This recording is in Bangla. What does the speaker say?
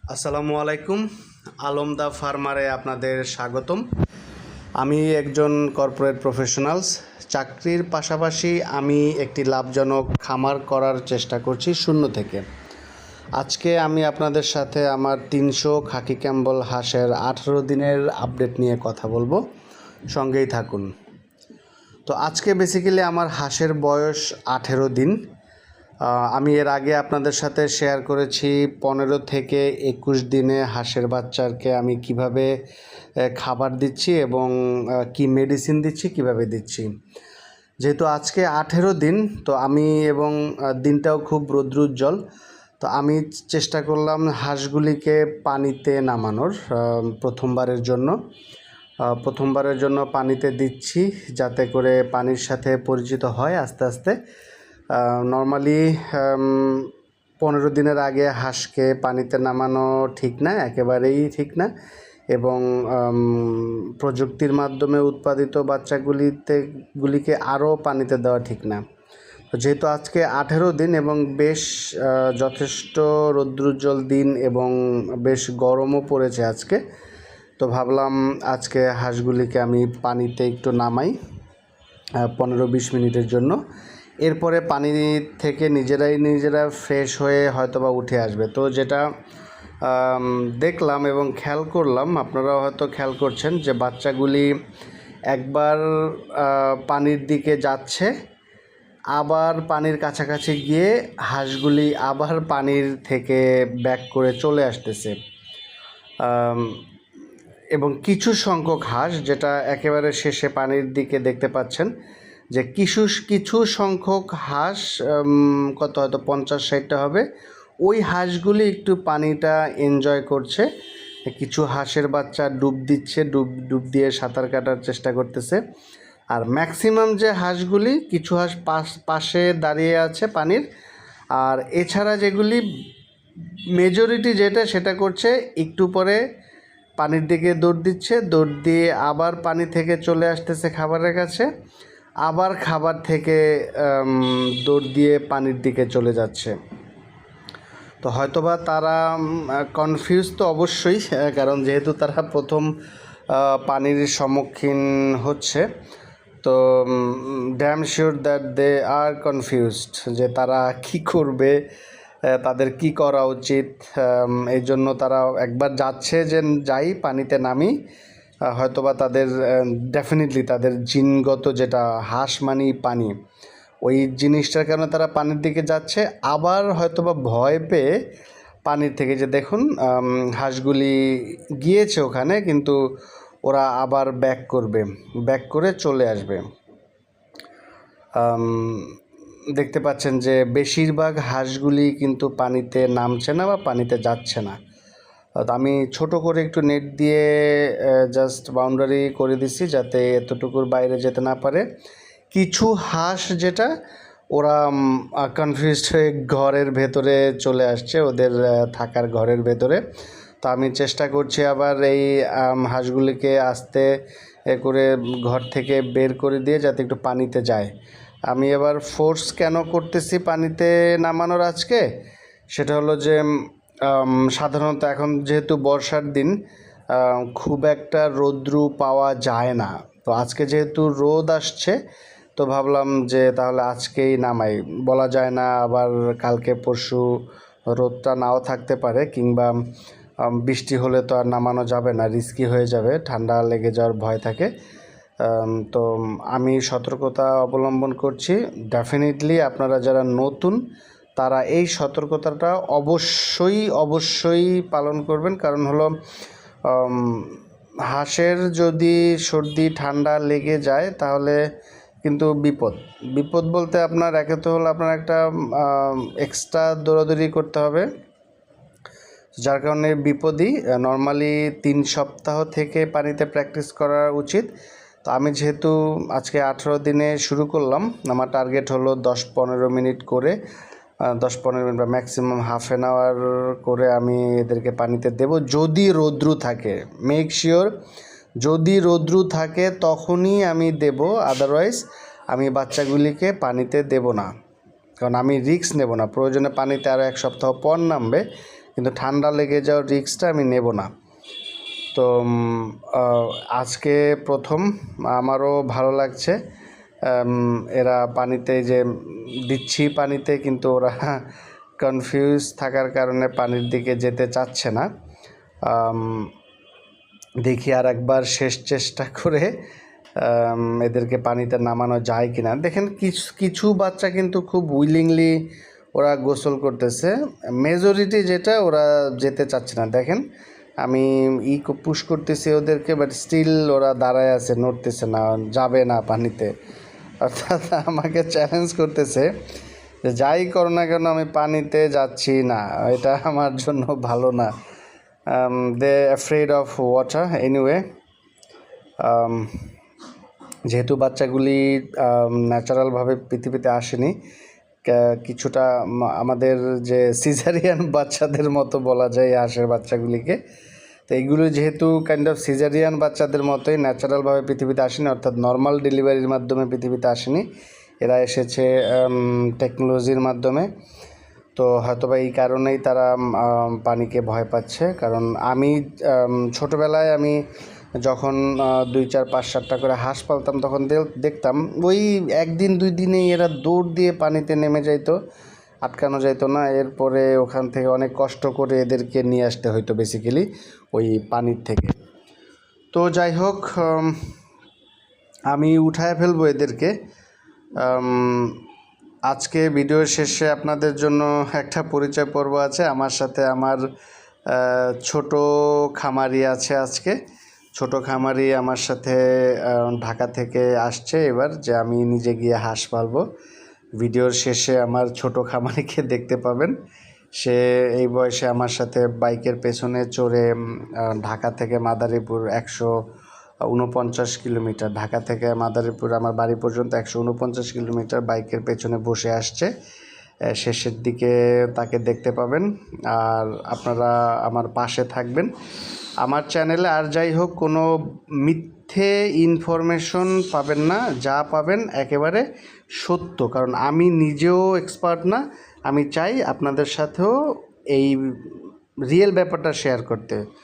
আসসালামু আলাইকুম। আলমদা ফার্মারে আপনাদের স্বাগতম। আমি একজন কর্পোরেট প্রফেশনালস। চাকরির পাশাপাশি আমি একটি লাভজনক খামার করার চেষ্টা করছি শূন্য থেকে। আজকে আমি আপনাদের সাথে আমার 300 খাকি ক্যাম্বল হাঁসের 18 দিনের আপডেট নিয়ে কথা বলবো। সঙ্গেই থাকুন। তো আজকে বেসিক্যালি আমার হাঁসের বয়স 18 দিন। আমি এর আগে আপনাদের সাথে শেয়ার করেছি 15 থেকে 21 দিনে হাঁসের বাচ্চাকে আমি কিভাবে খাবার দিচ্ছি এবং কি মেডিসিন দিচ্ছি, কিভাবে দিচ্ছি। যেহেতু আজকে 18 দিন, তো আমি এবং দিনটাও খুব রৌদ্রোজ্জ্বল, তো আমি চেষ্টা করলাম হাঁসগুলিকে পানিতে নামানোর প্রথমবারের জন্য পানিতে দিচ্ছি, যাতে করে পানির সাথে পরিচিত হয় আস্তে আস্তে। নর্মালি 15 দিনের আগে হাঁসকে পানিতে নামানো ঠিক না, একেবারেই ঠিক না, এবং প্রযুক্তির মাধ্যমে উৎপাদিত বাচ্চাগুলিকে আরও পানিতে দেওয়া ঠিক না। তো যেহেতু আজকে 18 দিন এবং বেশ যথেষ্ট রৌদ্রোজ্জ্বল দিন এবং বেশ গরমও পড়েছে আজকে, তো ভাবলাম আজকে হাঁসগুলিকে আমি পানিতে একটু নামাই 15-20 মিনিটের জন্য। এরপরে পানি থেকে নিজেরা ফ্রেশ হয়ে হয়তোবা উঠে আসবে। তো যেটা দেখলাম এবং খেয়াল করলাম, আপনারাও হয়তো খেয়াল করছেন, যে বাচ্চাগুলি একবার পানির দিকে যাচ্ছে, আবার পানির কাছাকাছি গিয়ে হাঁসগুলি আবার পানির থেকে ব্যাক করে চলে আসতেছে। এবং কিছু সংখ্যক হাঁস, যেটা একেবারে শেষে পানির দিকে দেখতে পাচ্ছেন, যে কিছু সংখ্যক হাঁস, কত হয়তো 50-60টা হবে, ওই হাঁসগুলি একটু পানিটা এনজয় করছে। কিছু হাঁসের বাচ্চা ডুব দিচ্ছে, ডুব দিয়ে সাঁতার কাটার চেষ্টা করতেছে। আর ম্যাক্সিমাম যে হাঁসগুলি, কিছু হাঁস পাশে দাঁড়িয়ে আছে পানির। আর এছাড়া যেগুলি মেজরিটি সেটা করছে, একটু পরে পানির দিকে দৌড় দিচ্ছে, দৌড় দিয়ে আবার পানি থেকে চলে আসতেছে খাবারের কাছে, আবার খাবার থেকে দৌড় দিয়ে পানির দিকে চলে যাচ্ছে। তো হয়তোবা তারা কনফিউজ তো অবশ্যই, কারণ যেহেতু তারা প্রথম পানির সম্মুখীন হচ্ছে, তো damn sure that they are confused, যে তারা কি করবে, তাদের কি করা উচিত। এই জন্য তারা একবার যাচ্ছে যে যাই পানিতে নামি, হয়তোবা তাদের ডেফিনেটলি তাদের জিনগত, যেটা হাঁস মানি পানি, ওই জিনিসটার কারণে তারা পানির দিকে যাচ্ছে। আবার হয়তোবা ভয় পেয়ে পানির থেকে, যে দেখুন হাঁসগুলি গিয়েছে ওখানে, কিন্তু ওরা আবার ব্যাক করে চলে আসবে। দেখতে পাচ্ছেন যে বেশিরভাগ হাঁসগুলি কিন্তু পানিতে নামছে না বা পানিতে যাচ্ছে না। আমি ছোট করে একটু নেট দিয়ে জাস্ট বাউন্ডারি করে দিচ্ছি, যাতে এতটুকুর বাইরে যেতে না পারে। কিছু হাঁস যেটা, ওরা কনফিউজড হয়ে ঘরের ভেতরে চলে আসছে, ওদের থাকার ঘরের ভেতরে। তো আমি চেষ্টা করছি আবার এই হাঁসগুলিকে আস্তে করে ঘর থেকে বের করে দিয়ে যাতে একটু পানিতে যায়। আমি এবার ফোর্স কেন করতেছি পানিতে নামানোর আজকে, সেটা হলো যে সাধারণত এখন যেহেতু বর্ষার দিন, খুব একটা রৌদ্র পাওয়া যায় না। তো আজকে যেহেতু রোদ আসছে, তো ভাবলাম যে তাহলে আজকেই নামাই। বলা যায় না, আবার কালকে পরশু রোদটা নাও থাকতে পারে, কিংবা বৃষ্টি হলে তো আর নামানো যাবে না, রিস্কি হয়ে যাবে, ঠান্ডা লেগে যাওয়ার ভয় থাকে। তো আমি সতর্কতা অবলম্বন করছি। ডেফিনেটলি আপনারা যারা নতুন, তারা এই সতর্কতাটা অবশ্যই পালন করবেন। কারণ হলো হাঁসের যদি সর্দি ঠান্ডা লেগে যায়, তাহলে কিন্তু বিপদ বলতে আপনার একে তো হলো আপনার একটা এক্সট্রা দৌড়াদৌড়ি করতে হবে, যার কারণে বিপদই। নর্মালি 3 সপ্তাহ থেকে পানিতে প্র্যাকটিস করা উচিত। তো আমি যেহেতু আজকে 18 দিনে শুরু করলাম, আমার টার্গেট হলো 10-15 মিনিট করে, 10-15 মিনিট বা ম্যাক্সিমাম হাফ অ্যান আওয়ার করে আমি এদেরকে পানিতে দেব। যদি রৌদ্র থাকে, মেক শিওর যদি রৌদ্র থাকে তখনই আমি দেব, আদারওয়াইজ আমি বাচ্চাগুলিকে পানিতে দেব না, কারণ আমি রিস্ক নেব না। প্রয়োজনে পানিতে আরও 1 সপ্তাহ পর নামবে, কিন্তু ঠান্ডা লেগে যাওয়ার রিস্কটা আমি নেব না। তো আজকে প্রথম আমারও ভালো লাগছে। এরা পানিতে যে দিচ্ছি পানিতে, কিন্তু ওরা কনফিউজ থাকার কারণে পানির দিকে যেতে চাচ্ছে না। দেখি আর একবার শেষ চেষ্টা করে এদেরকে পানিতে নামানো যায় কিনা। দেখেন কিছু বাচ্চা কিন্তু খুব উইলিংলি ওরা গোসল করতেছে, মেজরিটি যেটা ওরা যেতে চাচ্ছে না। দেখেন আমি পুশ করতেছি ওদেরকে, বাট স্টিল ওরা দাঁড়ায় আছে, নড়তেছে না, যাবে না পানিতে। অর্থাৎ আমাকে চ্যালেঞ্জ করতেছে যে যাই করো না কেন আমি পানিতে যাচ্ছি না, এটা আমার জন্য ভালো না। দে অ্যাফ্রেড অফ ওয়াটার এনিওয়ে। যেহেতু বাচ্চাগুলি ন্যাচারালভাবে পৃথিবীতে আসেনি, কিছুটা আমাদের যে সিজারিয়ান বাচ্চাদের মতো বলা যায় হাঁসের বাচ্চাগুলিকে, তো এইগুলো যেহেতু কাইন্ড অফ সিজারিয়ান বাচ্চাদের মতোই ন্যাচারালভাবে পৃথিবীতে আসেনি, অর্থাৎ নর্মাল ডেলিভারির মাধ্যমে পৃথিবীতে আসেনি, এরা এসেছে টেকনোলজির মাধ্যমে। তো হয়তোবা এই কারণেই তারা পানিকে ভয় পাচ্ছে। কারণ আমি ছোটোবেলায় আমি যখন 2, 4, 5, 7টা করে হাঁস পালতাম, তখন দেখতাম ওই 1 দিন 2 দিনেই এরা দৌড় দিয়ে পানিতে নেমে যাইতো, আটকানো যাইতো না। এরপরে ওখান থেকে অনেক কষ্ট করে এদেরকে নিয়ে আসতে হইতো বেসিক্যালি ওই পানির থেকে। তো যাই হোক, আমি উঠায় ফেলবো এদেরকে। আজকে ভিডিওর শেষে আপনাদের জন্য একটা পরিচয় পর্ব আছে। আমার সাথে আমার ছোট খামারি আছে আজকে। ছোট খামারি আমার সাথে ঢাকা থেকে আসছে এবার, যে আমি নিজে গিয়ে হাঁস পালবো। ভিডিওর শেষে আমার ছোট খামারিকে দেখতে পাবেন। সে এই বয়সে আমার সাথে বাইকের পেছনে চড়ে ঢাকা থেকে মাদারীপুর 149 কিলোমিটার, ঢাকা থেকে মাদারীপুর আমার বাড়ি পর্যন্ত 149 কিলোমিটার বাইকের পেছনে বসে আসছে। শেষের দিকে তাকে দেখতে পাবেন। আর আপনারা আমার পাশে থাকবেন। আমার চ্যানেলে আর যাই হোক কোনো মিথ্যে ইনফরমেশন পাবেন না, যা পাবেন একেবারে সত্য। কারণ আমি নিজেও এক্সপার্ট না, আমি চাই আপনাদের সাথেও এই রিয়েল ব্যাপারটা শেয়ার করতে।